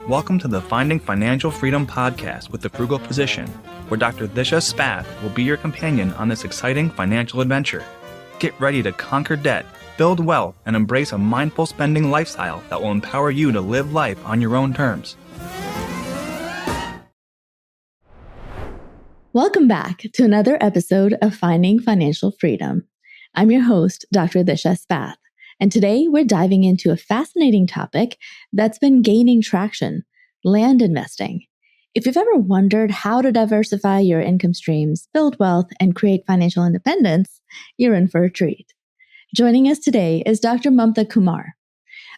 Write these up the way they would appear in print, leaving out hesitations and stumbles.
Welcome to the Finding Financial Freedom podcast with the Frugal Physician, where Dr. Disha Spath will be your companion on this exciting financial adventure. Get ready to conquer debt, build wealth, and embrace a mindful spending lifestyle that will empower you to live life on your own terms. Welcome back to another episode of Finding Financial Freedom. I'm your host, Dr. Disha Spath, and today we're diving into a fascinating topic that's been gaining traction, land investing. If you've ever wondered how to diversify your income streams, build wealth, and create financial independence, you're in for a treat. Joining us today is Dr. Mamta Kumar,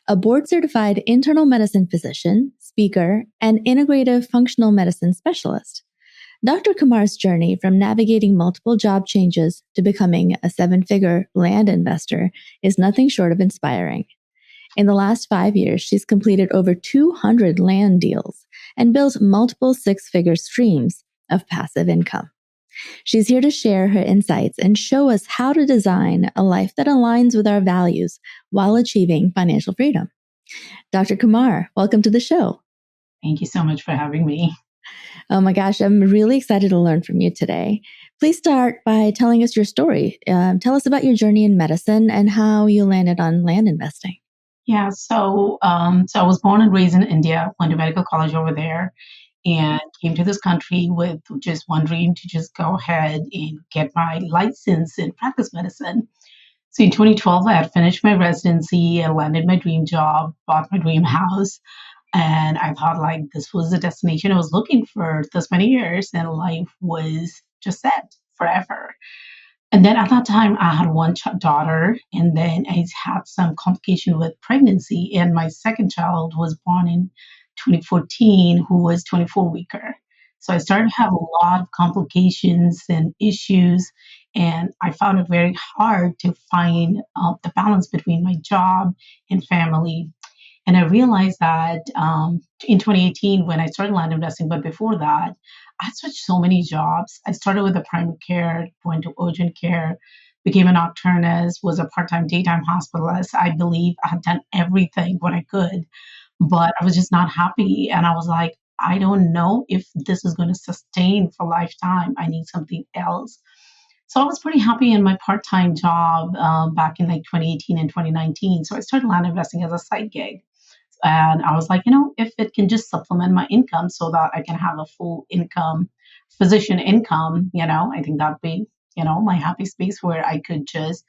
a board-certified internal medicine physician, speaker, and integrative functional medicine specialist. Dr. Kumar's journey from navigating multiple job changes to becoming a seven-figure land investor is nothing short of inspiring. In the last 5 years, she's completed over 200 land deals and built multiple six-figure streams of passive income. She's here to share her insights and show us how to design a life that aligns with our values while achieving financial freedom. Dr. Kumar, welcome to the show. Thank you so much for having me. Oh my gosh, I'm really excited to learn from you today. Please start by telling us your story. Tell us about your journey in medicine and how you landed on land investing. Yeah, so I was born and raised in India, went to medical college over there, and came to this country with just one dream to just go ahead and get my license and practice medicine. So in 2012, I had finished my residency and landed my dream job, bought my dream house. And I thought like this was the destination I was looking for this many years, and life was just set forever. And then at that time, I had one daughter, and then I had some complication with pregnancy, and my second child was born in 2014, who was 24 weeker. So I started to have a lot of complications and issues, and I found it very hard to find the balance between my job and family. And I realized that in 2018, when I started land investing, but before that, I switched so many jobs. I started with a primary care, went to urgent care, became an nocturnist, was a part-time daytime hospitalist. I believe I had done everything what I could, but I was just not happy. And I was like, I don't know if this is going to sustain for lifetime. I need something else. So I was pretty happy in my part-time job back in like 2018 and 2019. So I started land investing as a side gig. And I was like, if it can just supplement my income so that I can have a full income, physician income, I think that'd be, my happy space where I could just,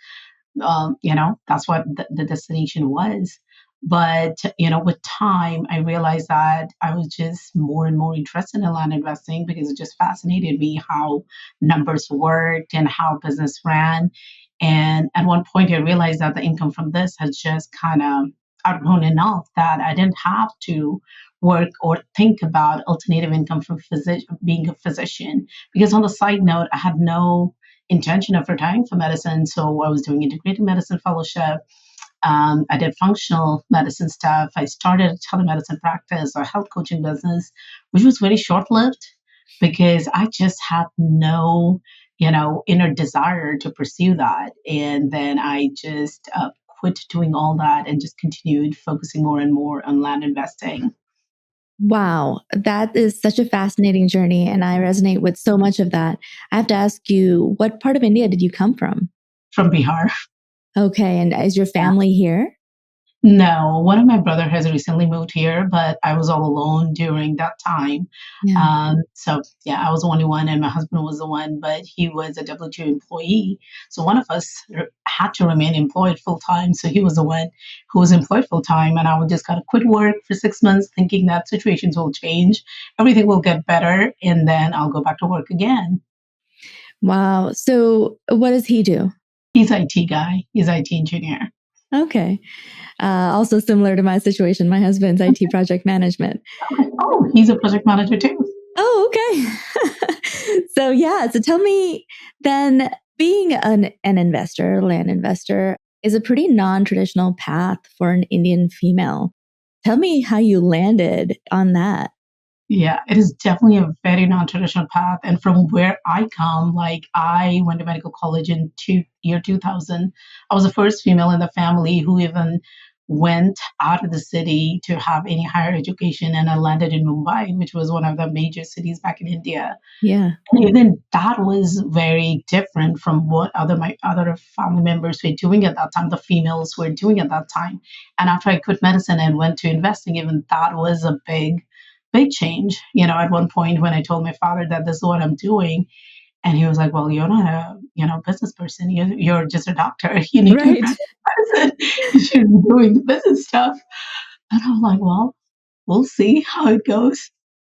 that's what the destination was. But, with time, I realized that I was just more and more interested in land investing because it just fascinated me how numbers worked and how business ran. And at one point, I realized that the income from this has just kind of outgrown enough that I didn't have to work or think about alternative income from being a physician. Because on the side note, I had no intention of retiring from medicine. So I was doing integrated medicine fellowship. I did functional medicine stuff. I started a telemedicine practice, a health coaching business, which was very short-lived because I just had no, inner desire to pursue that. And then I just quit doing all that and just continued focusing more and more on land investing. Wow, that is such a fascinating journey, and I resonate with so much of that. I have to ask you, what part of India did you come from? From Bihar. Okay, and is your family here? No, one of my brother has recently moved here, but I was all alone during that time. Yeah. I was the only one, and my husband was the one, but he was a W-2 employee. So one of us had to remain employed full time. So he was the one who was employed full time, and I would just kind of quit work for 6 months, thinking that situations will change, everything will get better, and then I'll go back to work again. Wow. So what does he do? He's an IT guy. He's an IT engineer. Okay. Also similar to my situation, my husband's IT project management. Oh, he's a project manager too. Oh, okay. So tell me then, being an investor, land investor, is a pretty non-traditional path for an Indian female. Tell me how you landed on that. Yeah, it is definitely a very non-traditional path. And from where I come, like I went to medical college in year 2000. I was the first female in the family who even went out of the city to have any higher education, and I landed in Mumbai, which was one of the major cities back in India. Yeah. And even that was very different from what my other family members were doing at that time, the females were doing at that time. And after I quit medicine and went to investing, even that was a big change. At one point when I told my father that this is what I'm doing, and he was like, "Well, you're not a business person. You're just a doctor. You need to be Right. practicing medicine. You shouldn't be doing the business stuff." And I was like, "Well, we'll see how it goes."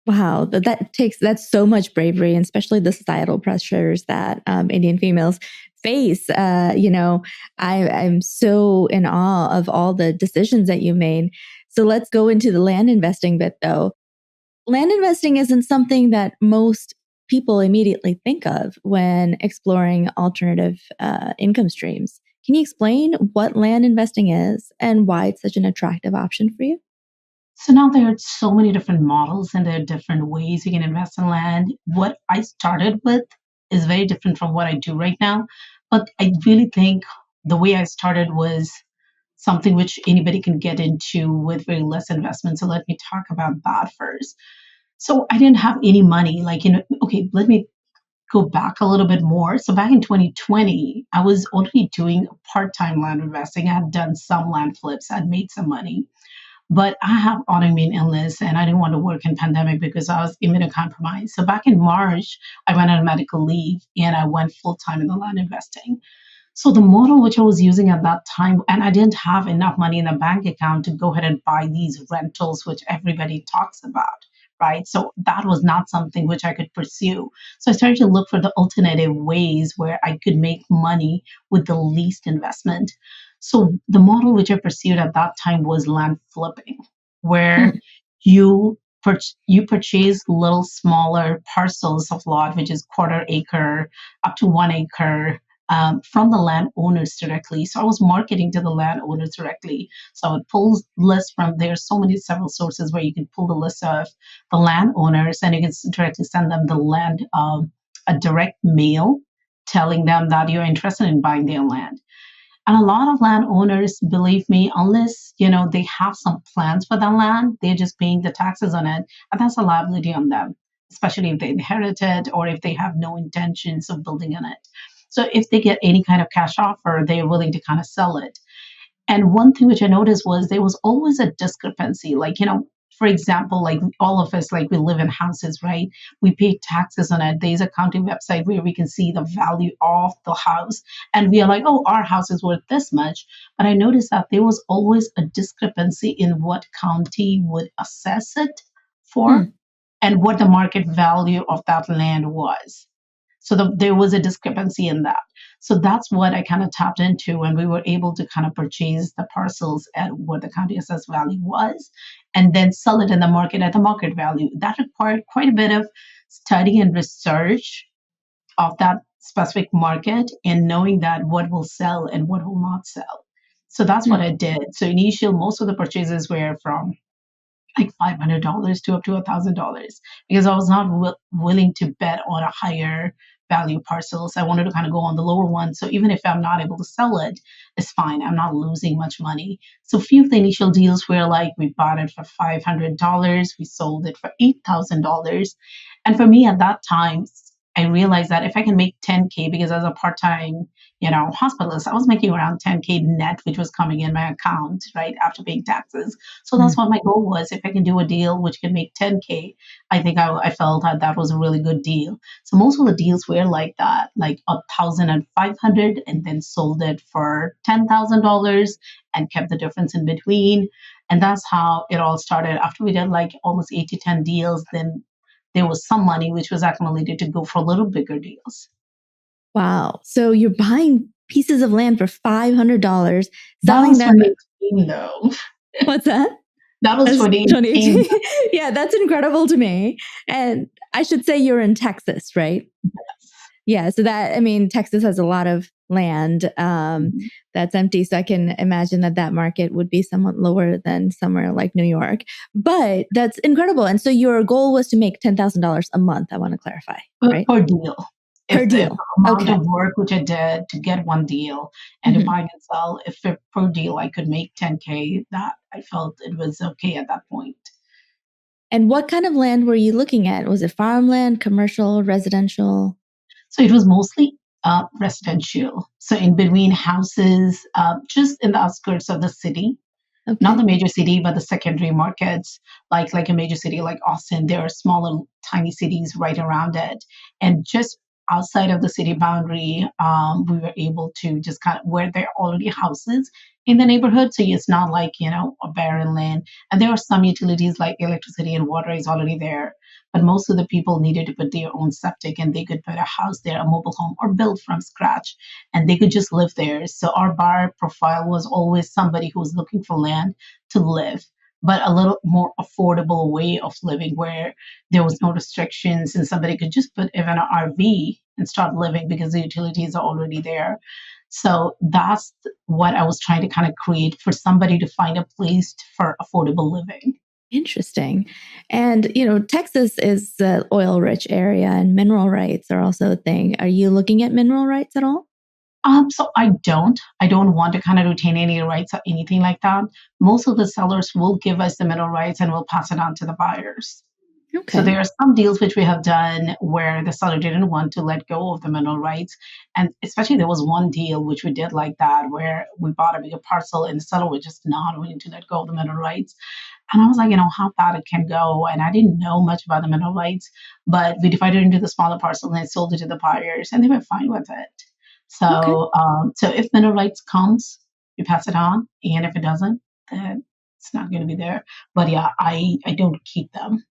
Wow, that's so much bravery, and especially the societal pressures that Indian females face. I'm so in awe of all the decisions that you made. So let's go into the land investing bit, though. Land investing isn't something that most people immediately think of when exploring alternative income streams. Can you explain what land investing is and why it's such an attractive option for you? So now there are so many different models and there are different ways you can invest in land. What I started with is very different from what I do right now. But I really think the way I started was something which anybody can get into with very less investment. So let me talk about that first. So I didn't have any money. Okay, let me go back a little bit more. So back in 2020, I was already doing part-time land investing. I had done some land flips. I'd made some money. But I have autoimmune illness and I didn't want to work in pandemic because I was immunocompromised. So back in March, I went on medical leave and I went full time in the land investing. So the model which I was using at that time, and I didn't have enough money in the bank account to go ahead and buy these rentals, which everybody talks about, right? So that was not something which I could pursue. So I started to look for the alternative ways where I could make money with the least investment. So the model which I pursued at that time was land flipping, where Hmm. you you purchase little smaller parcels of lot, which is quarter acre up to 1 acre, from the landowners directly. So I was marketing to the landowners directly. So it pulls lists from there's so many several sources where you can pull the list of the landowners and you can directly send them the land a direct mail telling them that you're interested in buying their land. And a lot of landowners, believe me, unless they have some plans for the land, they're just paying the taxes on it, and that's a liability on them, especially if they inherit it or if they have no intentions of building on it. So if they get any kind of cash offer, they're willing to kind of sell it. And one thing which I noticed was there was always a discrepancy. For example, like all of us, like we live in houses, right? We pay taxes on it. There's a county website where we can see the value of the house. And we are like, oh, our house is worth this much. But I noticed that there was always a discrepancy in what county would assess it for Hmm. and what the market value of that land was. So there was a discrepancy in that. So that's what I kind of tapped into, and we were able to kind of purchase the parcels at what the county assessed value was, and then sell it in the market at the market value. That required quite a bit of study and research of that specific market and knowing that what will sell and what will not sell. So that's what Hmm. I did. So most of the purchases were from like $500 to up to $1,000 because I was not willing to bet on a higher value parcels. I wanted to kind of go on the lower one. So even if I'm not able to sell it, it's fine. I'm not losing much money. So few of the initial deals were like we bought it for $500, we sold it for $8,000. And for me at that time, I realized that if I can make 10K, because as a part-time, hospitalist, I was making around 10K net, which was coming in my account, right, after paying taxes. So that's Hmm. what my goal was. If I can do a deal which can make 10K, I think I felt that was a really good deal. So most of the deals were like that, like 1,500 and then sold it for $10,000 and kept the difference in between. And that's how it all started. After we did like almost 8 to 10 deals, then there was some money which was accumulated to go for little bigger deals. Wow. So you're buying pieces of land for $500, That selling was them. 2018 though. What's that? That was That's 2018. 2018. Yeah, that's incredible to me. And I should say you're in Texas, right? Yeah. So Texas has a lot of land that's empty. So I can imagine that market would be somewhat lower than somewhere like New York. But that's incredible. And so your goal was to make $10,000 a month. I want to clarify, right? Per deal. Per If the deal. amount Okay. of work which I did to get one deal and to Mhm. buy and sell, if per deal I could make 10K, that I felt it was okay at that point. And what kind of land were you looking at? Was it farmland, commercial, residential? So it was mostly residential. So in between houses, just in the outskirts of the city, not Okay. the major city, but the secondary markets, like a major city like Austin. There are smaller, tiny cities right around it, and just outside of the city boundary, we were able to just kind of where there are already houses in the neighborhood. So it's not like a barren land, and there are some utilities like electricity and water is already there. But most of the people needed to put their own septic, and they could put a house there, a mobile home, or build from scratch, and they could just live there. So our buyer profile was always somebody who was looking for land to live, but a little more affordable way of living where there was no restrictions and somebody could just put even an RV and start living because the utilities are already there. So that's what I was trying to kind of create for somebody to find a place for affordable living. Interesting. And, Texas is an oil rich area and mineral rights are also a thing. Are you looking at mineral rights at all? So I don't want to kind of retain any rights or anything like that. Most of the sellers will give us the mineral rights and we'll pass it on to the buyers. So Okay. there are some deals which we have done where the seller didn't want to let go of the mineral rights. And especially there was one deal which we did like that where we bought a bigger parcel and the seller was just not willing to let go of the mineral rights. And I was like, how bad it can go. And I didn't know much about the mineral rights, but we divided into the smaller parcel and I sold it to the buyers and they were fine with it. Okay. So if mineral rights comes, you pass it on. And if it doesn't, then it's not going to be there. But yeah, I don't keep them.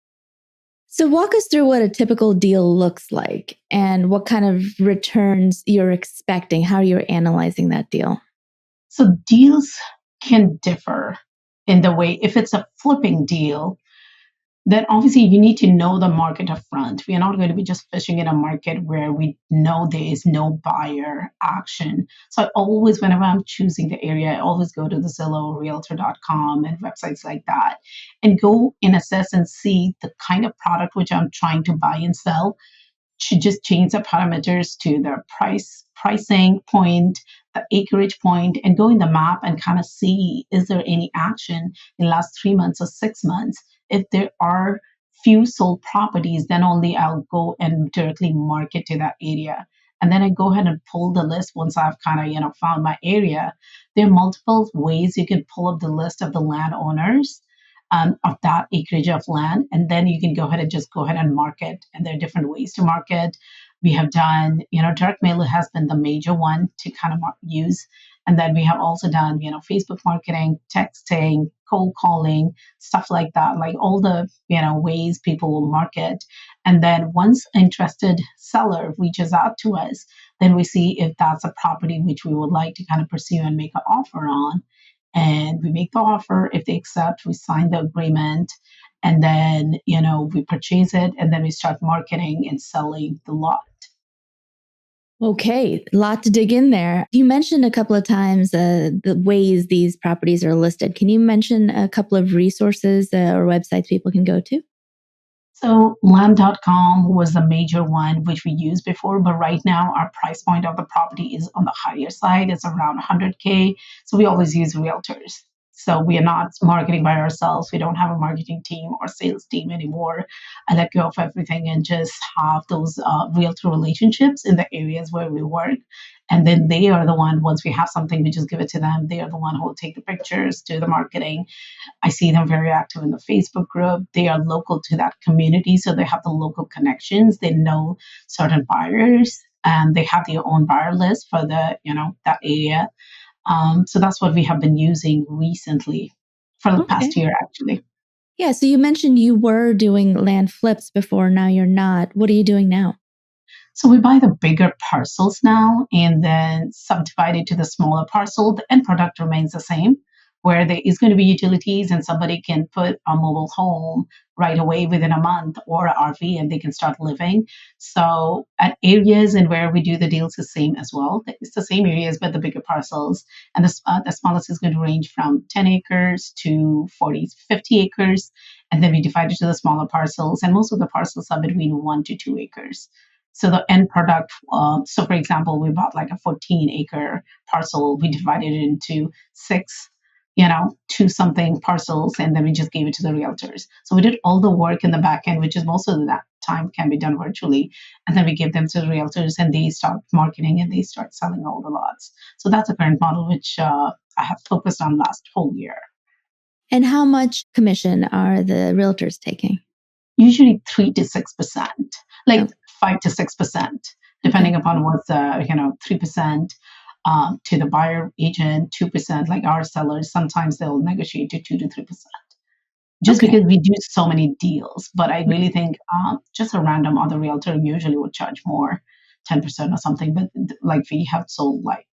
So walk us through what a typical deal looks like and what kind of returns you're expecting, how you're analyzing that deal. So deals can differ in the way if it's a flipping deal, then obviously you need to know the market up front. We are not going to be just fishing in a market where we know there is no buyer action. So I always, whenever I'm choosing the area, I always go to the Zillow, Realtor.com, and websites like that, and go and assess and see the kind of product which I'm trying to buy and sell should just change the parameters to the pricing point, the acreage point, and go in the map and kind of see is there any action in the last 3 months or 6 months. If there are few sold properties, then only I'll go and directly market to that area. And then I go ahead and pull the list once I've kind of found my area. There are multiple ways you can pull up the list of the landowners of that acreage of land. And then you can go ahead and just go ahead and market. And there are different ways to market. We have done, direct mail has been the major one to kind of use. And then we have also done, Facebook marketing, texting, cold calling, stuff like that, like all the, ways people will market. And then once interested seller reaches out to us, then we see if that's a property which we would like to kind of pursue and make an offer on, and we make the offer. If they accept, we sign the agreement, and then we purchase it, and then we start marketing and selling the lot. Okay, a lot to dig in there. You mentioned a couple of times the ways these properties are listed. Can you mention a couple of resources or websites people can go to? So land.com was the major one which we used before, but right now our price point of the property is on the higher side. It's around 100K. So we always use realtors. So we are not marketing by ourselves. We don't have a marketing team or sales team anymore. I let go of everything and just have those realtor relationships in the areas where we work. And then they are the one, once we have something, we just give it to them. They are the one who will take the pictures, do the marketing. I see them very active in the Facebook group. They are local to that community, so they have the local connections. They know certain buyers, and they have their own buyer list for that area. So that's what we have been using recently for the Okay. past year, actually. Yeah, so you mentioned you were doing land flips before, now you're not. What are you doing now? So we buy the bigger parcels now and then subdivide it to the smaller parcel. The end product remains the same, where there is going to be utilities and somebody can put a mobile home right away within a month or an RV and they can start living. So at areas and where we do the deals the same as well. It's the same areas, but the bigger parcels. And the smallest is going to range from 10 acres to 40, 50 acres. And then we divide it to the smaller parcels. And most of the parcels are between 1 to 2 acres. So the end product, so for example, we bought like a 14-acre parcel. We divided it into six, two something parcels, and then we just gave it to the realtors. So we did all the work in the back end, which is most of that time can be done virtually. And then we give them to the realtors and they start marketing and they start selling all the lots. So that's a current model, which I have focused on last whole year. And how much commission are the realtors taking? Usually 3 to 6%, like 5 to 6%, depending upon what's 3% to the buyer agent, 2%, like our sellers. Sometimes they'll negotiate to 2 to 3%, just because we do so many deals. But I really think just a random other realtor usually would charge more, 10% or something. But like we have sold like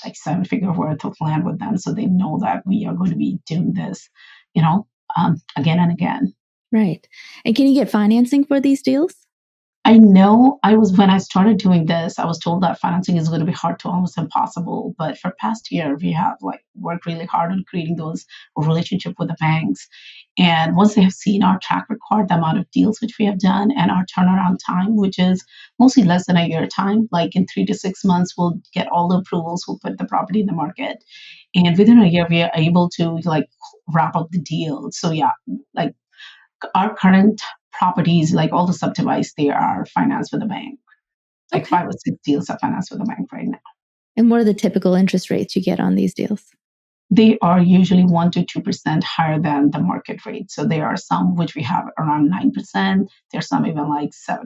7-figure worth of land with them, so they know that we are going to be doing this, again and again. Right. And can you get financing for these deals? I know when I started doing this, I was told that financing is going to be hard to almost impossible. But for past year, we have worked really hard on creating those relationship with the banks. And once they have seen our track record, the amount of deals which we have done, and our turnaround time, which is mostly less than a year time, like in 3 to 6 months, we'll get all the approvals, we'll put the property in the market. And within a year, we are able to wrap up the deal. So yeah, our current properties, like all the subdivides, they are financed with a bank. Like 5 or 6 deals are financed with a bank right now. And what are the typical interest rates you get on these deals? They are usually 1 to 2% higher than the market rate. So there are some which we have around 9%. There's some even like 7%.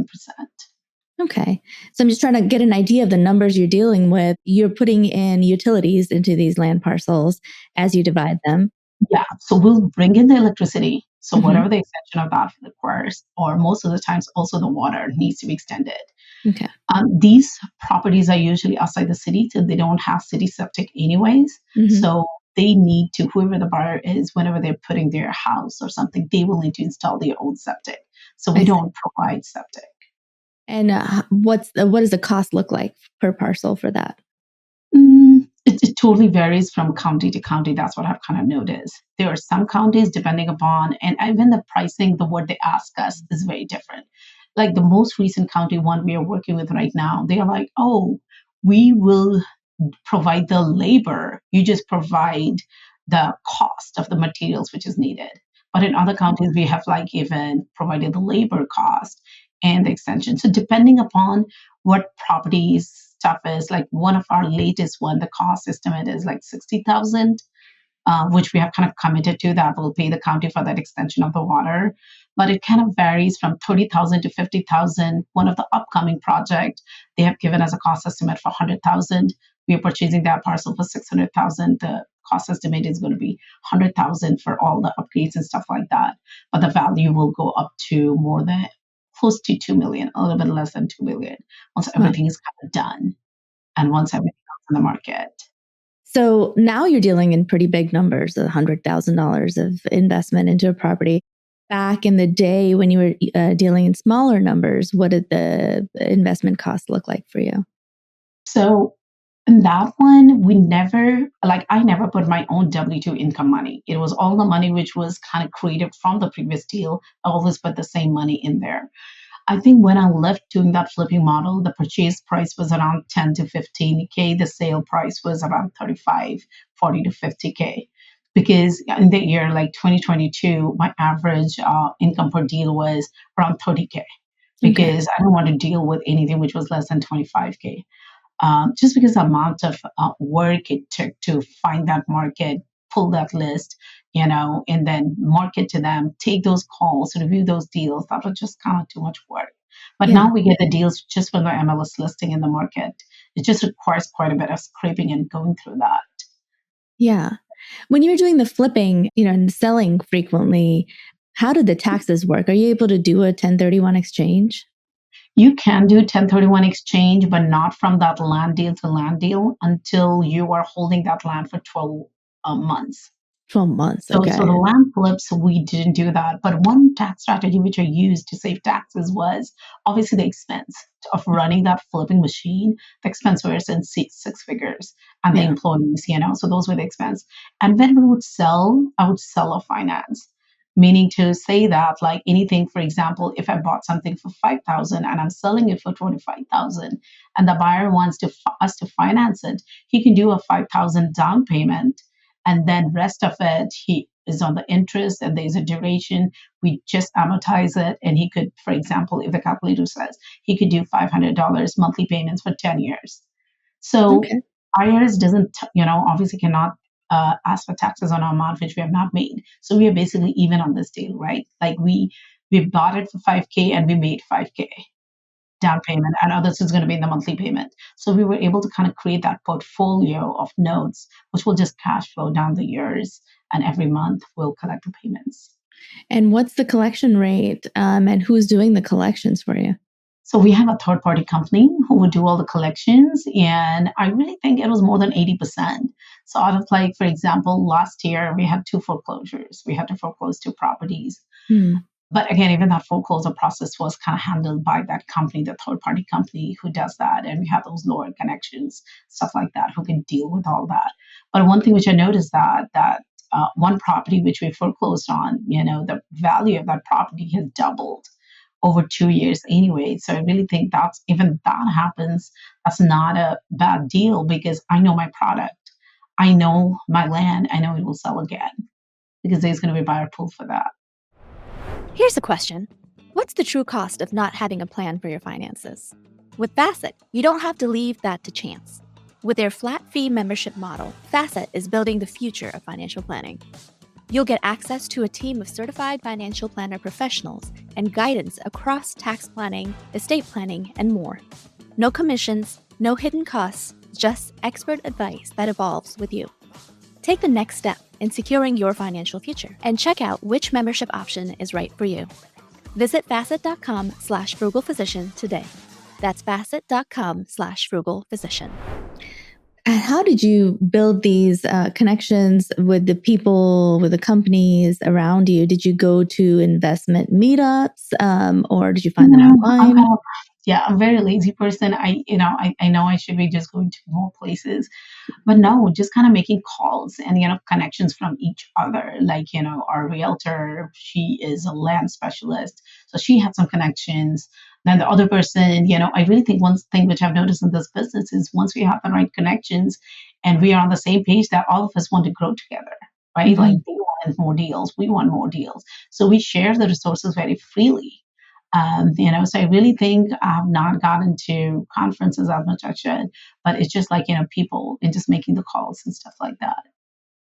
Okay. So I'm just trying to get an idea of the numbers you're dealing with. You're putting in utilities into these land parcels as you divide them. Yeah. So we'll bring in the electricity. So whatever the extension of that requires, or most of the times also the water needs to be extended. Okay. These properties are usually outside the city, so they don't have city septic anyways. So they need to, whoever the buyer is, whenever they're putting their house or something, they will need to install their own septic. So we don't provide septic. And what does the cost look like per parcel for that? It totally varies from county to county. That's what I've kind of noticed. There are some counties, depending upon, and even the pricing, the what they ask us is very different. Like the most recent county one we are working with right now, they are like, oh, we will provide the labor. You just provide the cost of the materials which is needed. But in other counties, we have even provided the labor cost and the extension. So depending upon what properties stuff is, like one of our latest one, the cost estimate is like 60,000, which we have kind of committed to that will pay the county for that extension of the water. But it kind of varies from 30,000 to 50,000. One of the upcoming project, they have given us a cost estimate for 100,000. We are purchasing that parcel for 600,000. The cost estimate is going to be 100,000 for all the upgrades and stuff like that. But the value will go up to more than close to 2 million, a little bit less than 2 million once everything is kind of done and once everything else in the market. So now you're dealing in pretty big numbers, $100,000 of investment into a property. Back in the day when you were dealing in smaller numbers, what did the investment cost look like for you? So in that one, I never put my own W-2 income money. It was all the money which was kind of created from the previous deal. I always put the same money in there. I think when I left doing that flipping model, the purchase price was around 10 to 15K. The sale price was around 35, 40 to 50K. Because in the year like 2022, my average income per deal was around 30K. Because I don't want to deal with anything which was less than 25K. Just because the amount of work it took to find that market, pull that list, and then market to them, take those calls, review those deals. That was just kind of too much work. But now we get the deals just from the MLS listing in the market. It just requires quite a bit of scraping and going through that. Yeah. When you were doing the flipping, and selling frequently, how did the taxes work? Are you able to do a 1031 exchange? You can do 1031 exchange, but not from that land deal to land deal until you are holding that land for 12 months. 12 months. So, Okay. so the land flips, we didn't do that. But one tax strategy which I used to save taxes was obviously the expense of running that flipping machine. The expense was in 6 figures, and the employees, so those were the expense. And when we would sell, I would sell a finance. Meaning to say that, like anything, for example, if I bought something for 5,000 and I'm selling it for 25,000, and the buyer wants us to finance it, he can do a 5,000 down payment, and then rest of it he is on the interest, and there's a duration. We just amortize it, and he could, for example, if the calculator says he could do $500 monthly payments for 10 years. So Okay. IRS doesn't, obviously cannot ask for taxes on our amount which we have not made. So we are basically even on this deal, right? Like we bought it for 5K and we made 5K down payment, and others is going to be in the monthly payment. So we were able to kind of create that portfolio of notes, which will just cash flow down the years, and every month we'll collect the payments. And what's the collection rate? And who's doing the collections for you? So we have a third party company who would do all the collections. And I really think it was more than 80%. So out of, like, for example, last year we had 2 foreclosures. We had to foreclose 2 properties. But again, even that foreclosure process was kind of handled by that company, the third party company who does that. And we have those lower connections, stuff like that, who can deal with all that. But one thing which I noticed that one property which we foreclosed on, the value of that property has doubled over 2 years anyway. So I really think that's, even that happens, that's not a bad deal, because I know my product, I know my land, I know it will sell again, because there's going to be a buyer pool for that. Here's a question. What's the true cost of not having a plan for your finances? With Facet, you don't have to leave that to chance. With their flat fee membership model, Facet is building the future of financial planning. You'll get access to a team of certified financial planner professionals and guidance across tax planning, estate planning, and more. No commissions, no hidden costs, just expert advice that evolves with you. Take the next step in securing your financial future and check out which membership option is right for you. Visit facet.com/frugalphysician today. That's facet.com/frugalphysician. And how did you build these connections with the people, with the companies around you? Did you go to investment meetups, or did you find them online? I'm a very lazy person. I know I should be just going to more places, but no, just kind of making calls and, connections from each other. Like, our realtor, she is a land specialist, so she had some connections. Then the other person, I really think one thing which I've noticed in this business is once we have the right connections and we are on the same page, that all of us want to grow together, right? Mm-hmm. Like, they want more deals, we want more deals. So we share the resources very freely. So I really think I have not gotten to conferences as much as I should, but it's just like, people and just making the calls and stuff like that.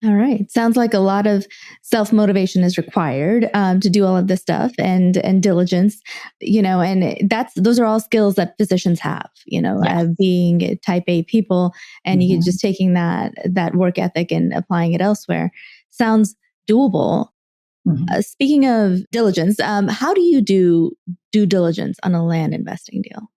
All right. Sounds like a lot of self-motivation is required to do all of this stuff, and diligence, and those are all skills that physicians have, Yes. being type A people, and you just taking that work ethic and applying it elsewhere. Sounds doable. Speaking of diligence, how do you do due diligence on a land investing deal?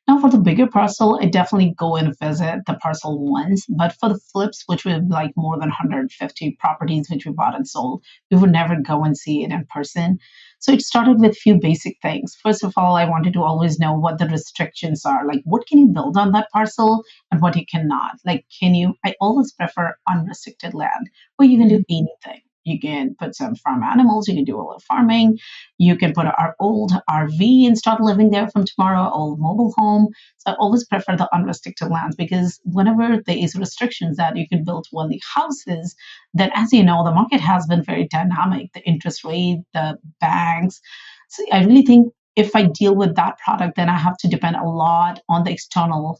Now, for the bigger parcel, I definitely go and visit the parcel once. But for the flips, which were like more than 150 properties which we bought and sold, we would never go and see it in person. So it started with few basic things. First of all, I wanted to always know what the restrictions are. Like, what can you build on that parcel and what you cannot? Like, I always prefer unrestricted land where you can do anything. You can put some farm animals, you can do a little farming, you can put our old RV and start living there from tomorrow, old mobile home. So I always prefer the unrestricted lands, because whenever there is restrictions that you can build only houses, then, as you know, the market has been very dynamic, the interest rate, the banks. So I really think if I deal with that product, then I have to depend a lot on the external,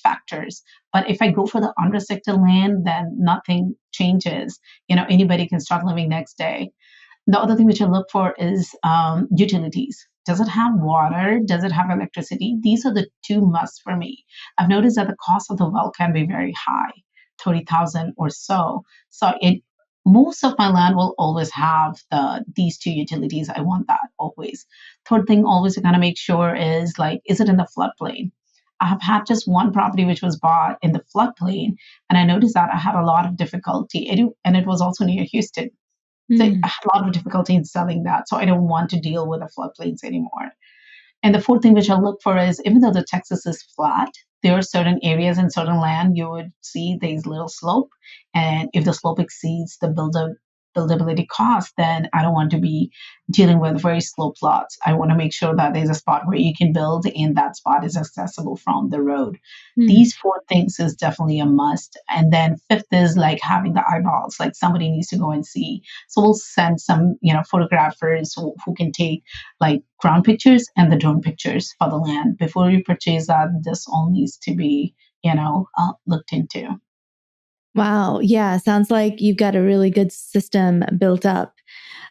factors. But if I go for the unrestricted land, then nothing changes. Anybody can start living next day. The other thing which I look for is utilities. Does it have water? Does it have electricity? These are the 2 musts for me. I've noticed that the cost of the well can be very high, 30,000 or so. So most of my land will always have these 2 utilities. I want that always. Third thing always to kind of make sure is, like, is it in the floodplain? I have had just one property which was bought in the floodplain, and I noticed that I had a lot of difficulty. And it was also near Houston. So I had a lot of difficulty in selling that. So I don't want to deal with the floodplains anymore. And the fourth thing which I look for is, even though the Texas is flat, there are certain areas in certain land you would see there's little slope. And if the slope exceeds the builder buildability cost, then I don't want to be dealing with very slow plots. I want to make sure that there's a spot where you can build and that spot is accessible from the road. These four things is definitely a must. And then fifth is like having the eyeballs, like somebody needs to go and see. So we'll send some, photographers who can take like ground pictures and the drone pictures for the land. Before you purchase that, this all needs to be, looked into. Wow. Yeah. Sounds like you've got a really good system built up.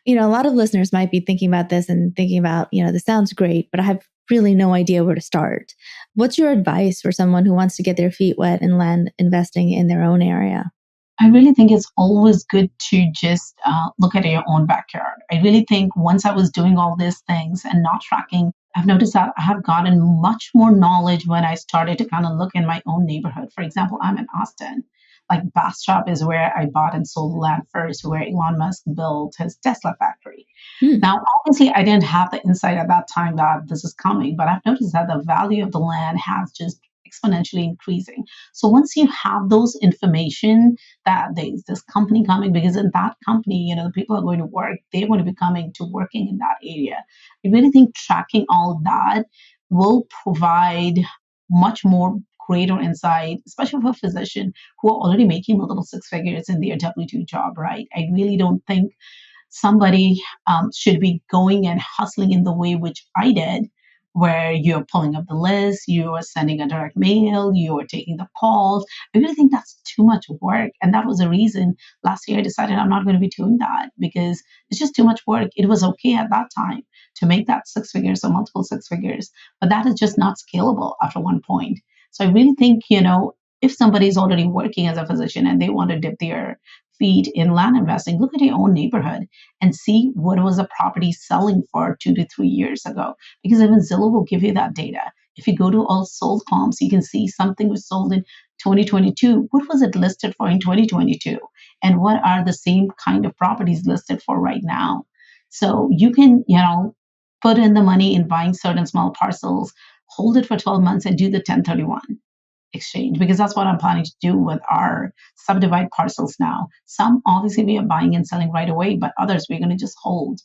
A lot of listeners might be thinking about this and thinking about, this sounds great, but I have really no idea where to start. What's your advice for someone who wants to get their feet wet in land investing in their own area? I really think it's always good to just look at your own backyard. I really think once I was doing all these things and not tracking, I've noticed that I have gotten much more knowledge when I started to kind of look in my own neighborhood. For example, I'm in Austin. Like Bastrop is where I bought and sold land first, where Elon Musk built his Tesla factory. Now, obviously, I didn't have the insight at that time that this is coming, but I've noticed that the value of the land has just exponentially increasing. So once you have those information that there's this company coming, because in that company, the people are going to work, they're going to be coming to working in that area. I really think tracking all that will provide much more greater insight, especially for a physician who are already making multiple six figures in their W-2 job, right? I really don't think somebody should be going and hustling in the way which I did, where you're pulling up the list, you are sending a direct mail, you are taking the calls. I really think that's too much work. And that was the reason last year I decided I'm not going to be doing that because it's just too much work. It was okay at that time to make that six figures or multiple six figures, but that is just not scalable after one point. So I really think, if somebody's already working as a physician and they want to dip their feet in land investing, look at your own neighborhood and see what was a property selling for 2 to 3 years ago. Because even Zillow will give you that data. If you go to all sold comps, you can see something was sold in 2022. What was it listed for in 2022? And what are the same kind of properties listed for right now? So you can, put in the money in buying certain small parcels, hold it for 12 months and do the 1031 exchange, because that's what I'm planning to do with our subdivide parcels now. Some obviously we are buying and selling right away, but others we're going to just hold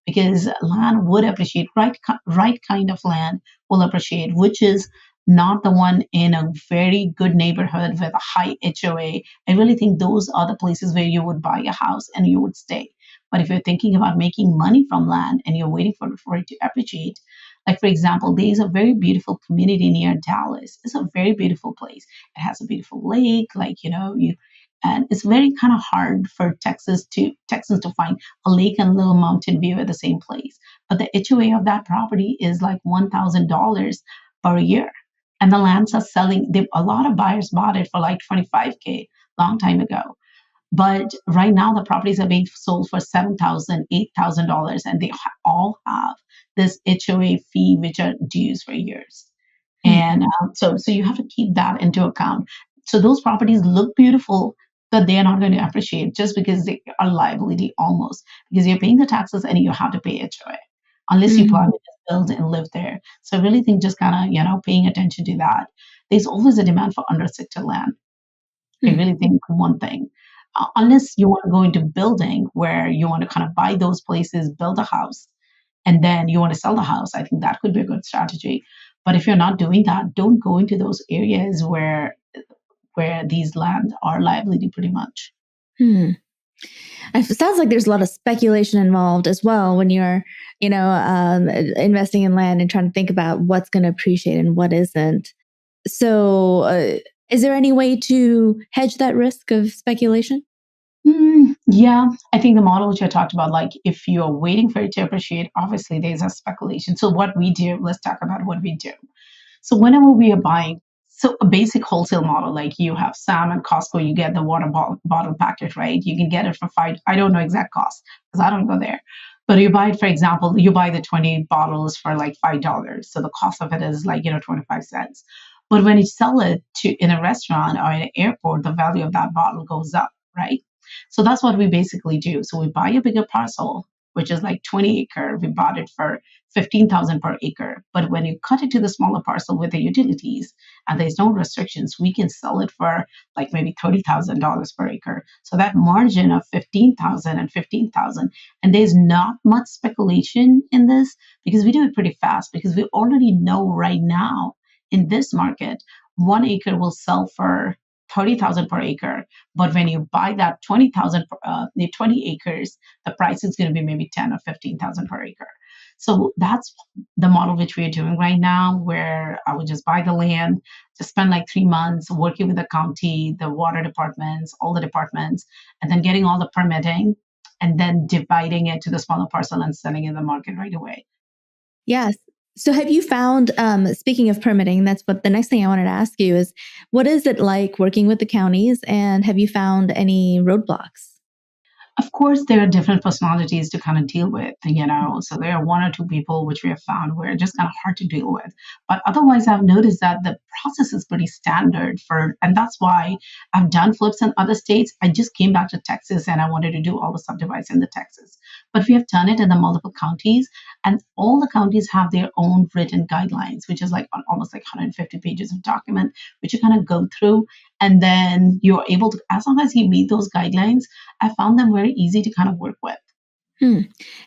because land would appreciate. Right kind of land will appreciate, which is not the one in a very good neighborhood with a high HOA. I really think those are the places where you would buy a house and you would stay. But if you're thinking about making money from land and you're waiting for it to appreciate, like for example, there is a very beautiful community near Dallas. It's a very beautiful place. It has a beautiful lake, and it's very kind of hard for Texans to find a lake and a little mountain view at the same place. But the HOA of that property is like $1,000 per year. And the lands are selling. A lot of buyers bought it for like $25K long time ago. But right now, the properties are being sold for $7,000, $8,000, and they all have this HOA fee, which are dues for years. And so you have to keep that into account. So those properties look beautiful, but they are not going to appreciate just because they are liability almost, because you're paying the taxes and you have to pay HOA unless you plan to build and live there. So I really think just kind of, paying attention to that. There's always a demand for under-sector land. I really think one thing. Unless you want to go into building where you want to kind of buy those places, build a house, and then you want to sell the house, I think that could be a good strategy. But if you're not doing that, don't go into those areas where these lands are liability pretty much. It sounds like there's a lot of speculation involved as well when you're, investing in land and trying to think about what's going to appreciate and what isn't. So is there any way to hedge that risk of speculation? Yeah, I think the model which I talked about, like if you're waiting for it to appreciate, obviously there's a speculation. So what we do, let's talk about what we do. So whenever we are buying, so a basic wholesale model, like you have Sam and Costco, you get the water bottle packet, right? You can get it for $5. I don't know exact cost because I don't go there. But you buy it, for example, you buy the 20 bottles for like $5. So the cost of it is like, 25 cents. But when you sell it in a restaurant or in an airport, the value of that bottle goes up, right? So that's what we basically do. So we buy a bigger parcel which is like 20 acre. We bought it for 15,000 per acre. But when you cut it to the smaller parcel with the utilities and there's no restrictions, we can sell it for like maybe $30,000 per acre. So that margin of 15,000 and 15,000, and there's not much speculation in this because we do it pretty fast because we already know right now in this market, 1 acre will sell for 30,000 per acre. But when you buy that 20,000, the 20 acres, the price is going to be maybe 10 or 15,000 per acre. So that's the model which we are doing right now, where I would just buy the land, just spend like 3 months working with the county, the water departments, all the departments, and then getting all the permitting and then dividing it to the smaller parcel and selling in the market right away. Yes. So have you found, speaking of permitting, that's what the next thing I wanted to ask you is, what is it like working with the counties, and have you found any roadblocks? Of course, there are different personalities to kind of deal with, so there are 1 or 2 people which we have found where just kind of hard to deal with. But otherwise, I've noticed that the process is pretty standard and that's why I've done flips in other states. I just came back to Texas and I wanted to do all the subdivides in the Texas. But we have done it in the multiple counties, and all the counties have their own written guidelines, which is like almost like 150 pages of document, which you kind of go through. And then you're able to, as long as you meet those guidelines, I found them very easy to kind of work with.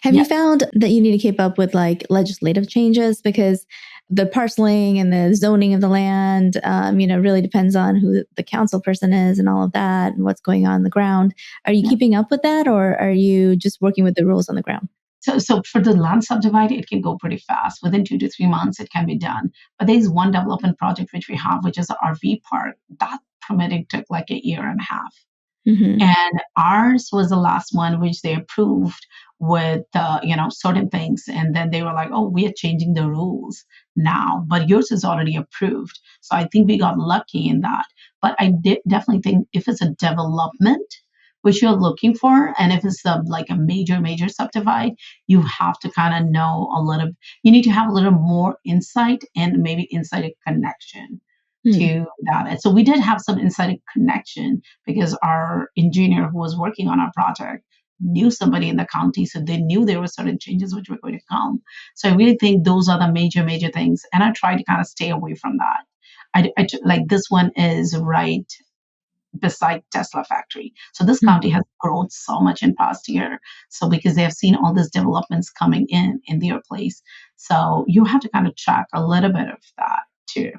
Have you found that you need to keep up with like legislative changes, because the parceling and the zoning of the land, really depends on who the council person is and all of that and what's going on the ground. Are you keeping up with that, or are you just working with the rules on the ground? So for the land subdivide, it can go pretty fast. Within 2 to 3 months, it can be done. But there's one development project which we have, which is the RV park. That permitting took like a year and a half. Mm-hmm. And ours was the last one which they approved with certain things, and then they were like, oh, we are changing the rules now, but yours is already approved. So I think we got lucky in that. But I definitely think if it's a development which you're looking for, and if it's like a major subdivide, you have to kind of know you need to have a little more insight and maybe insight connection to that. And so we did have some inside connection because our engineer who was working on our project knew somebody in the county, so they knew there were certain changes which were going to come. So I really think those are the major things, and I try to kind of stay away from that. Like this one is right beside Tesla factory. So this county has grown so much in past year. So because they have seen all these developments coming in their place. So you have to kind of track a little bit of that too.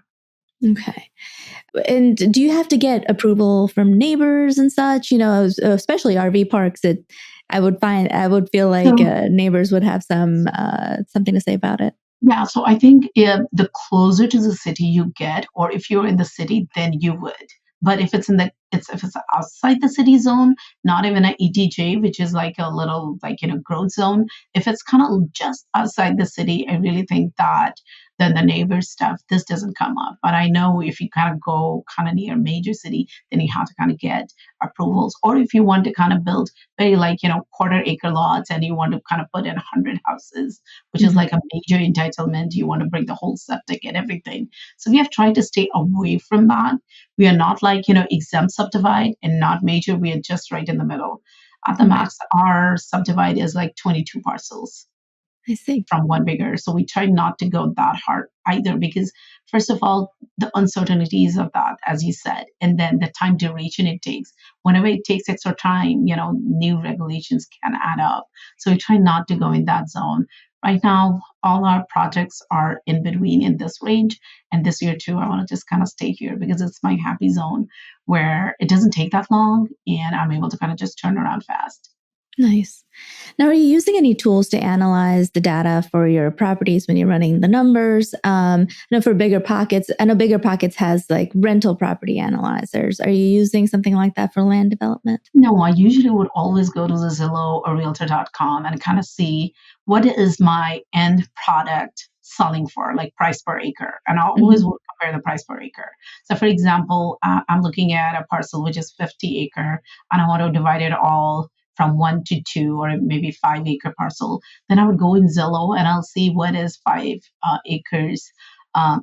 Okay. And do you have to get approval from neighbors and such? Especially RV parks. I would feel like neighbors would have something to say about it. Yeah, so I think if the closer to the city you get, or if you're in the city, then you would. But if it's if it's outside the city zone, not even an ETJ, which is like a little growth zone, if it's kind of just outside the city, I really think that then the neighbor stuff, this doesn't come up. But I know if you kind of go kind of near a major city, then you have to kind of get approvals. Or if you want to kind of build very quarter acre lots and you want to kind of put in 100 houses, which is like a major entitlement, you want to bring the whole septic and everything. So we have tried to stay away from that. We are not exempt subdivide and not major. We are just right in the middle. At the max, our subdivide is like 22 parcels. I see. From one bigger. So we try not to go that hard either, because first of all, the uncertainties of that, as you said, and then the time duration it takes. Whenever it takes extra time, new regulations can add up. So we try not to go in that zone. Right now, all our projects are in between in this range. And this year too, I want to just kind of stay here because it's my happy zone where it doesn't take that long and I'm able to kind of just turn around fast. Nice. Now, are you using any tools to analyze the data for your properties when you're running the numbers? For Bigger Pockets, I know Bigger Pockets has like rental property analyzers. Are you using something like that for land development? No, I usually would always go to the Zillow or Realtor.com and kind of see what is my end product selling for, like price per acre. And I always would compare the price per acre. So for example, I'm looking at a parcel which is 50 acre and I want to divide it all from 1 to 2 or maybe 5 acre parcel. Then I would go in Zillow and I'll see what is 5 acres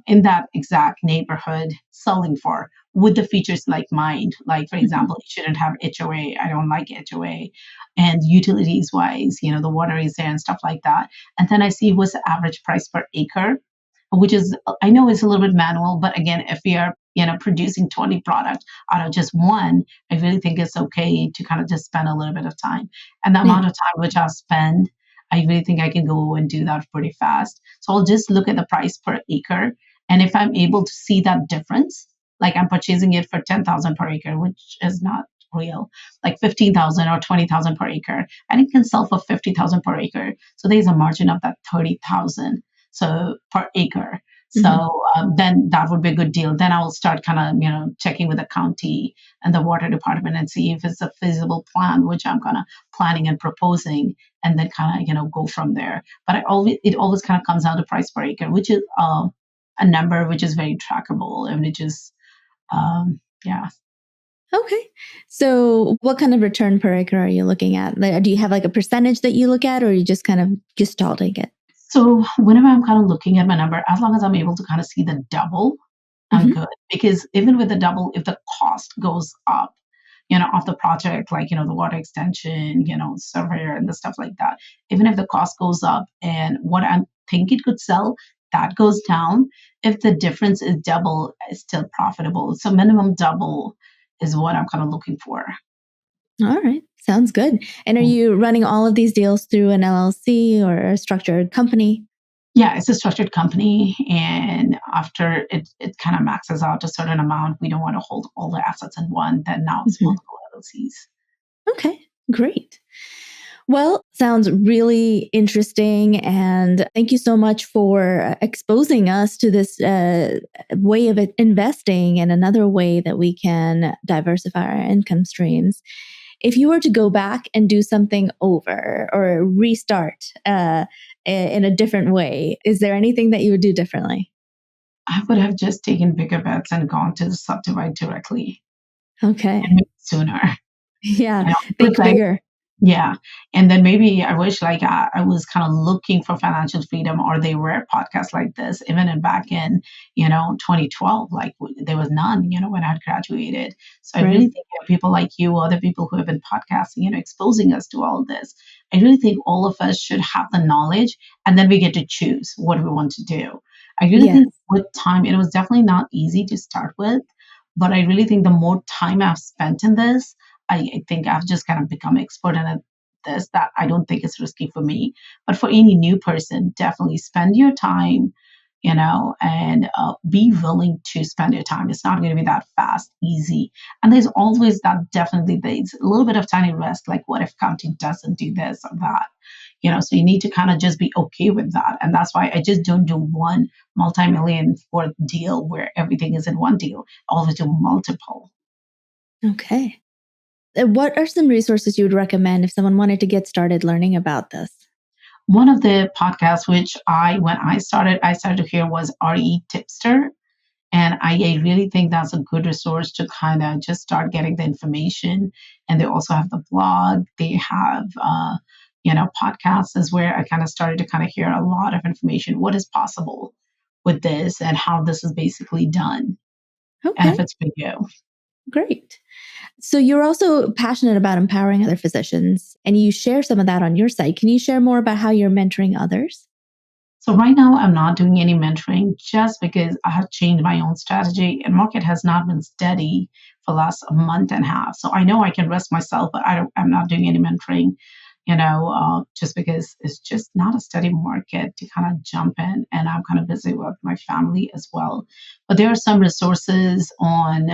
in that exact neighborhood selling for. with the features like mine. Like, for example, it shouldn't have HOA. I don't like HOA. And utilities wise, the water is there and stuff like that. And then I see what's the average price per acre, which is, I know it's a little bit manual, but again, if we are, producing 20 products out of just one, I really think it's okay to kind of just spend a little bit of time. And the amount of time which I'll spend, I really think I can go and do that pretty fast. So I'll just look at the price per acre. And if I'm able to see that difference, like I'm purchasing it for 10,000 per acre, which is not real, like 15,000 or 20,000 per acre, and it can sell for 50,000 per acre. So there's a margin of that 30,000 so per acre. So then that would be a good deal. Then I will start kind of, checking with the county and the water department and see if it's a feasible plan, which I'm kind of planning and proposing, and then kind of, go from there. But it always kind of comes down to price per acre, which is a number which is very trackable, and it just, yeah. Okay. So what kind of return per acre are you looking at? Do you have like a percentage that you look at, or are you just kind of gestalting it? So whenever I'm kind of looking at my number, as long as I'm able to kind of see the double, I'm good. Because even with the double, if the cost goes up, of the project, like, the water extension, surveyor and the stuff like that, even if the cost goes up and what I think it could sell, that goes down. If the difference is double, it's still profitable. So minimum double is what I'm kind of looking for. All right. Sounds good. And are you running all of these deals through an LLC or a structured company? Yeah, it's a structured company. And after it kind of maxes out a certain amount, we don't want to hold all the assets in one. Then now it's multiple LLCs. Okay, great. Well, sounds really interesting. And thank you so much for exposing us to this way of investing and another way that we can diversify our income streams. If you were to go back and do something over or restart in a different way, is there anything that you would do differently? I would have just taken bigger bets and gone to the subdivide directly. Okay. And maybe sooner. Yeah, think bigger. Yeah. And then maybe I wish I was kind of looking for financial freedom, or they were podcasts like this, even back in, 2012, there was none, when I graduated. So I really think people like you, other people who have been podcasting, exposing us to all this, I really think all of us should have the knowledge, and then we get to choose what we want to do. I really think with time, it was definitely not easy to start with, but I really think the more time I've spent in this, I think I've just kind of become expert in this, that I don't think it's risky for me. But for any new person, definitely spend your time, and be willing to spend your time. It's not going to be that fast, easy. And there's always there's a little bit of tiny risk, like what if county doesn't do this or that? So you need to kind of just be okay with that. And that's why I just don't do one multi-million for deal where everything is in one deal. I always do multiple. Okay. What are some resources you would recommend if someone wanted to get started learning about this? One of the podcasts which when I started to hear was RE Tipster. And I really think that's a good resource to kind of just start getting the information. And they also have the blog. They have, podcasts is where I kind of started to kind of hear a lot of information. What is possible with this and how this is basically done. Okay. And if it's for you. Great. So you're also passionate about empowering other physicians, and you share some of that on your site. Can you share more about how you're mentoring others? So right now I'm not doing any mentoring just because I have changed my own strategy, and market has not been steady for the last month and a half. So I know I can rest myself, but I'm not doing any mentoring, just because it's just not a steady market to kind of jump in, and I'm kind of busy with my family as well. But there are some resources on,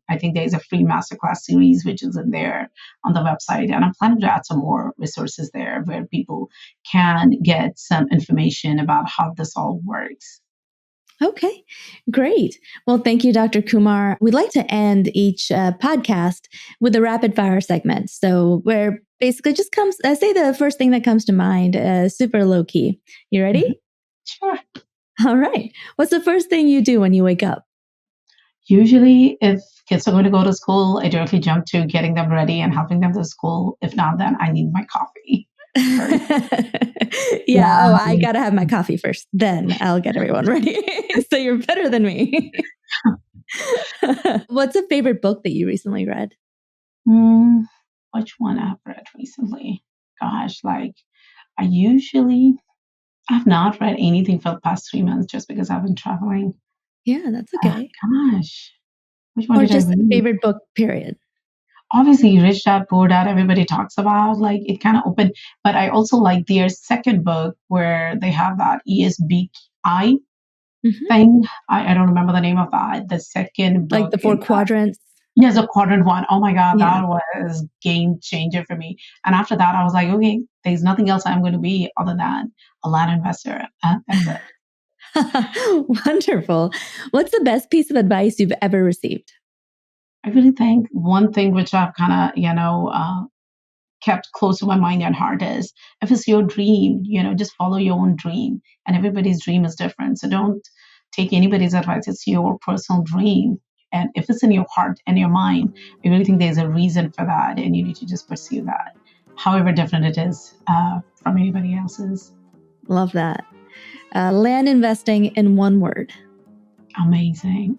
I think there's a free masterclass series, which is in there on the website. And I'm planning to add some more resources there where people can get some information about how this all works. Okay, great. Well, thank you, Dr. Kumar. We'd like to end each podcast with a rapid fire segment. So where basically just say the first thing that comes to mind, super low key. You ready? Sure. All right. What's the first thing you do when you wake up? Usually, if kids are going to go to school, I directly jump to getting them ready and helping them to school. If not, then I need my coffee. Yeah. Oh, I got to have my coffee first. Then I'll get everyone ready. So you're better than me. What's a favorite book that you recently read? Which one I've read recently? Gosh, I've not read anything for the past 3 months just because I've been traveling. Yeah, that's okay. Gosh, which one Or did I just a read? favorite book, period. Obviously, Rich Dad Poor Dad, everybody talks about, it kind of opened, but I also like their second book where they have that ESBI thing. I don't remember the name of that. The second book. Like the 4 quadrants. Yes, the quadrant one. Oh my God, Yeah. that was game changer for me. And after that, I was like, okay, there's nothing else I'm going to be other than a land investor. That's it. Wonderful. What's the best piece of advice you've ever received? I really think one thing which I've kind of, kept close to my mind and heart is if it's your dream, just follow your own dream. And everybody's dream is different. So don't take anybody's advice. It's your personal dream. And if it's in your heart and your mind, I really think there's a reason for that. And you need to just pursue that, however different it is from anybody else's. Love that. Land investing in one word. Amazing.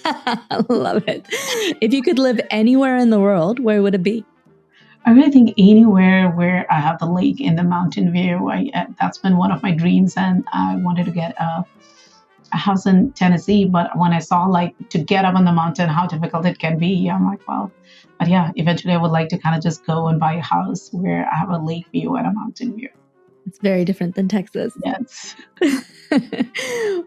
I love it. If you could live anywhere in the world, where would it be? I really think anywhere where I have the lake and the mountain view. That's been one of my dreams, and I wanted to get a house in Tennessee. But when I saw to get up on the mountain, how difficult it can be, I'm like, well, but yeah, eventually I would like to kind of just go and buy a house where I have a lake view and a mountain view. It's very different than Texas. Yes.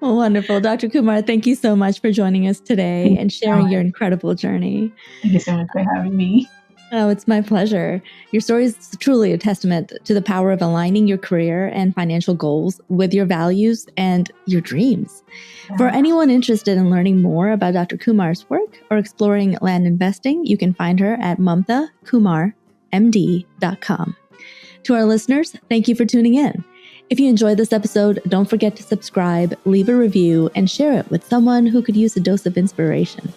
Well, wonderful. Dr. Kumar, thank you so much for joining us today and sharing your incredible journey. Thank you so much for having me. Oh, it's my pleasure. Your story is truly a testament to the power of aligning your career and financial goals with your values and your dreams. Yeah. For anyone interested in learning more about Dr. Kumar's work or exploring land investing, you can find her at mamtakumarmd.com. To our listeners, thank you for tuning in. If you enjoyed this episode, don't forget to subscribe, leave a review, and share it with someone who could use a dose of inspiration.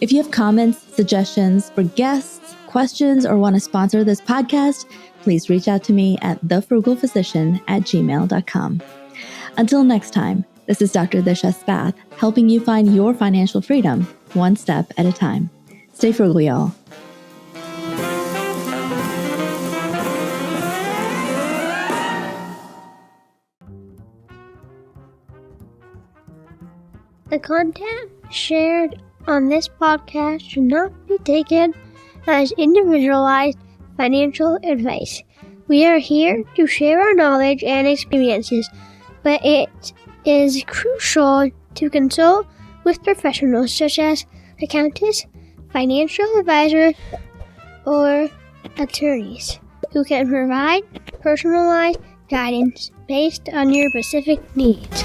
If you have comments, suggestions for guests, questions, or want to sponsor this podcast, please reach out to me at thefrugalphysician@gmail.com. Until next time, this is Dr. Disha Spath, helping you find your financial freedom one step at a time. Stay frugal, y'all. The content shared on this podcast should not be taken as individualized financial advice. We are here to share our knowledge and experiences, but it is crucial to consult with professionals such as accountants, financial advisors, or attorneys who can provide personalized guidance based on your specific needs.